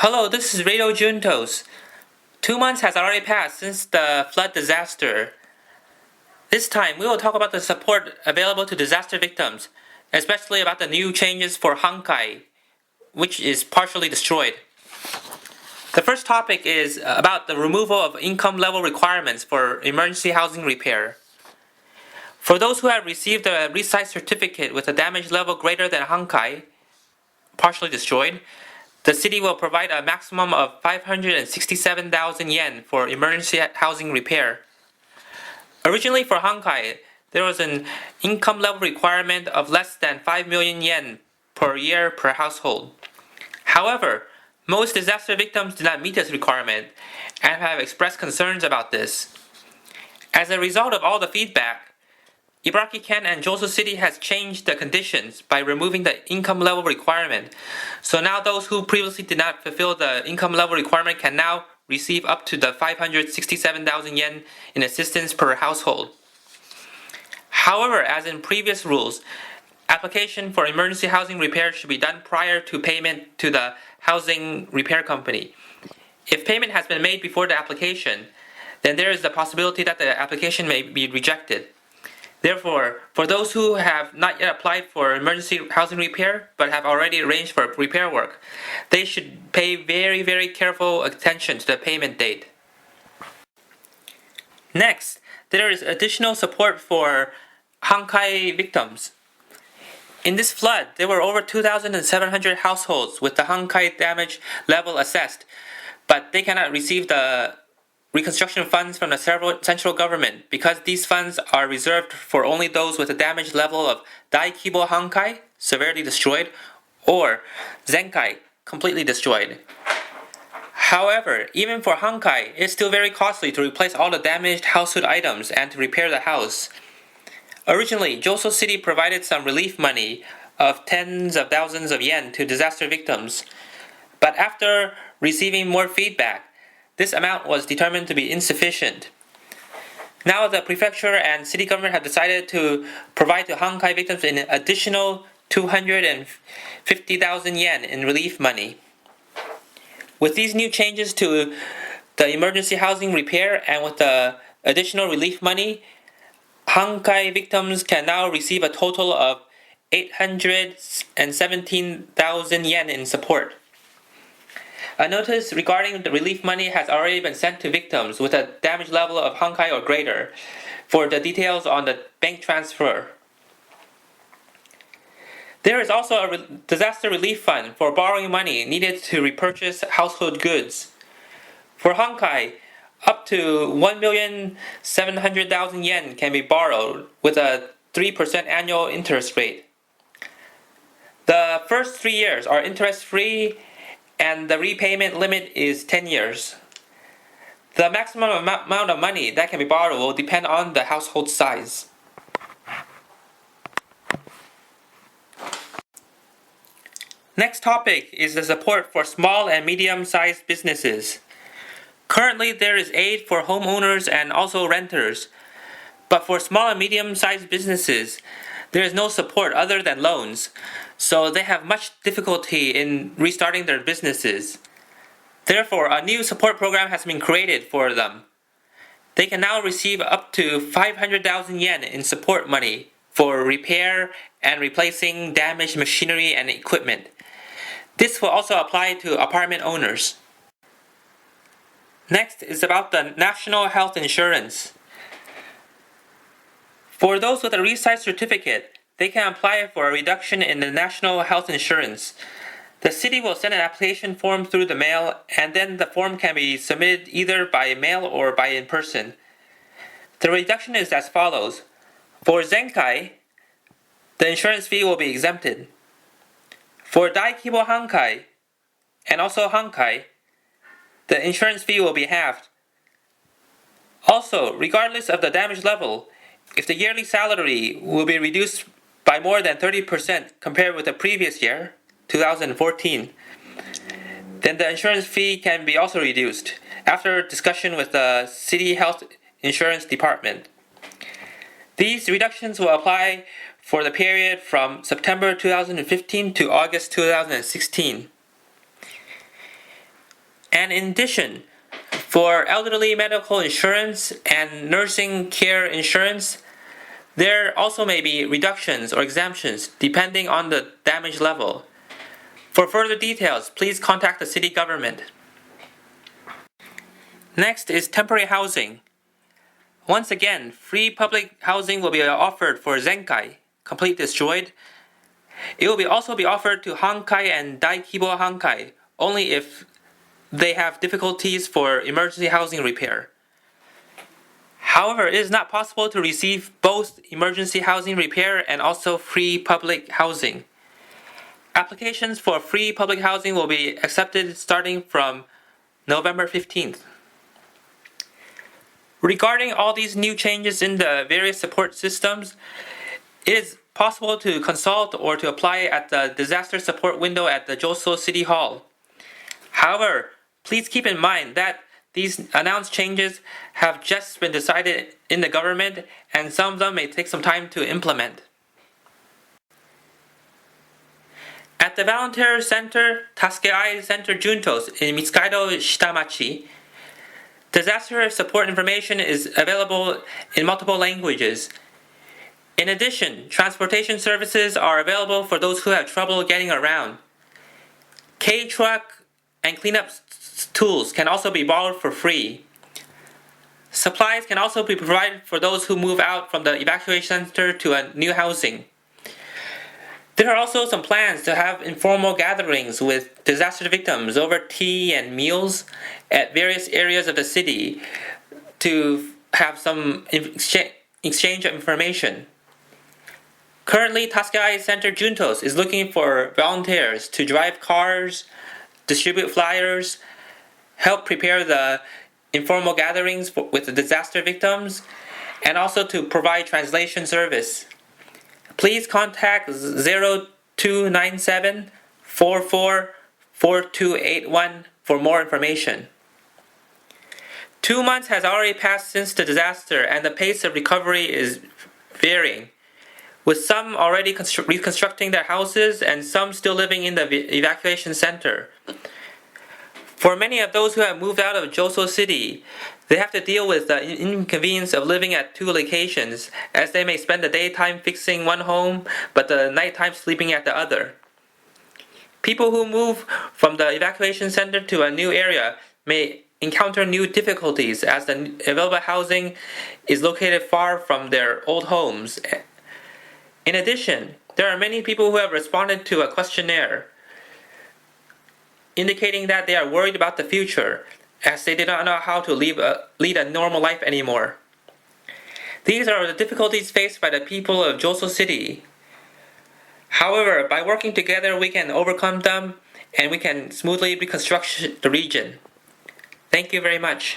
Hello, this is Radio Juntos. 2 months has already passed since the flood disaster. This time, we will talk about the support available to disaster victims, especially about the new changes for Hankai, which is partially destroyed. The first topic is about the removal of income level requirements for emergency housing repair. For those who have received a resized certificate with a damage level greater than Hankai, partially destroyed, the city will provide a maximum of 567,000 yen for emergency housing repair. Originally for Hankai, there was an income level requirement of less than 5 million yen per year per household. However, most disaster victims did not meet this requirement and have expressed concerns about this. As a result of all the feedback, Ibaraki-ken and Joso City has changed the conditions by removing the income level requirement. So now those who previously did not fulfill the income level requirement can now receive up to the 567,000 yen in assistance per household. However, as in previous rules, application for emergency housing repair should be done prior to payment to the housing repair company. If payment has been made before the application, then there is the possibility that the application may be rejected. Therefore, for those who have not yet applied for emergency housing repair but have already arranged for repair work, they should pay very careful attention to the payment date. Next, there is additional support for Hankai victims. In this flood, there were over 2,700 households with the Hankai damage level assessed, but they cannot receive the reconstruction funds from the central government because these funds are reserved for only those with a damage level of Daikibo Hankai, severely destroyed, or Zenkai, completely destroyed. However, even for Hankai, it's still very costly to replace all the damaged household items and to repair the house. Originally, Joso City provided some relief money of tens of thousands of yen to disaster victims, but after receiving more feedback, this amount was determined to be insufficient. Now the prefecture and city government have decided to provide to Hankai victims an additional 250,000 yen in relief money. With these new changes to the emergency housing repair and with the additional relief money, Hankai victims can now receive a total of 817,000 yen in support. A notice regarding the relief money has already been sent to victims with a damage level of Hankai or greater for the details on the bank transfer. There is also a disaster relief fund for borrowing money needed to repurchase household goods. For Hankai, up to 1,700,000 yen can be borrowed with a 3% annual interest rate. The first 3 years are interest-free and the repayment limit is 10 years. The maximum amount of money that can be borrowed will depend on the household size. Next topic is the support for small and medium-sized businesses. Currently, there is aid for homeowners and also renters, but for small and medium-sized businesses, there is no support other than loans, so they have much difficulty in restarting their businesses. Therefore, a new support program has been created for them. They can now receive up to 500,000 yen in support money for repair and replacing damaged machinery and equipment. This will also apply to apartment owners. Next is about the national health insurance. For those with a resized certificate, they can apply for a reduction in the national health insurance. The city will send an application form through the mail, and then the form can be submitted either by mail or by in person. The reduction is as follows. For Zenkai, the insurance fee will be exempted. For Daikibo Hankai, and also Hankai, the insurance fee will be halved. Also, regardless of the damage level, if the yearly salary will be reduced by more than 30% compared with the previous year, 2014, then the insurance fee can be also reduced after discussion with the City Health Insurance Department. These reductions will apply for the period from September 2015 to August 2016. And in addition, for elderly medical insurance and nursing care insurance, there also may be reductions or exemptions depending on the damage level. For further details, please contact the city government. Next is temporary housing. Once again, free public housing will be offered for Zenkai, complete destroyed. It will also be offered to Hankai and Daikibo Hankai, only if they have difficulties for emergency housing repair. However, it is not possible to receive both emergency housing repair and also free public housing. Applications for free public housing will be accepted starting from November 15th. Regarding all these new changes in the various support systems, it is possible to consult or to apply at the disaster support window at the Joso City Hall. However, please keep in mind that these announced changes have just been decided in the government and some of them may take some time to implement. At the Volunteer Center, Taskeai Center Juntos in Mitsukaido Shitamachi, disaster support information is available in multiple languages. In addition, transportation services are available for those who have trouble getting around. K-truck and cleanup tools can also be borrowed for free. Supplies can also be provided for those who move out from the evacuation center to a new housing. There are also some plans to have informal gatherings with disaster victims over tea and meals at various areas of the city to have some exchange of information. Currently, Taskeai Center Juntos is looking for volunteers to drive cars, distribute flyers, help prepare the informal gatherings with the disaster victims, and also to provide translation service. Please contact 0297 44 4281 for more information. 2 months has already passed since the disaster and the pace of recovery is varying, with some already reconstructing their houses and some still living in the evacuation center. For many of those who have moved out of Joso City, they have to deal with the inconvenience of living at two locations, as they may spend the daytime fixing one home, but the nighttime sleeping at the other. People who move from the evacuation center to a new area may encounter new difficulties as the available housing is located far from their old homes. In addition, there are many people who have responded to a questionnaire indicating that they are worried about the future, as they do not know how to lead a normal life anymore. These are the difficulties faced by the people of Joso City. However, by working together, we can overcome them and we can smoothly reconstruct the region. Thank you very much.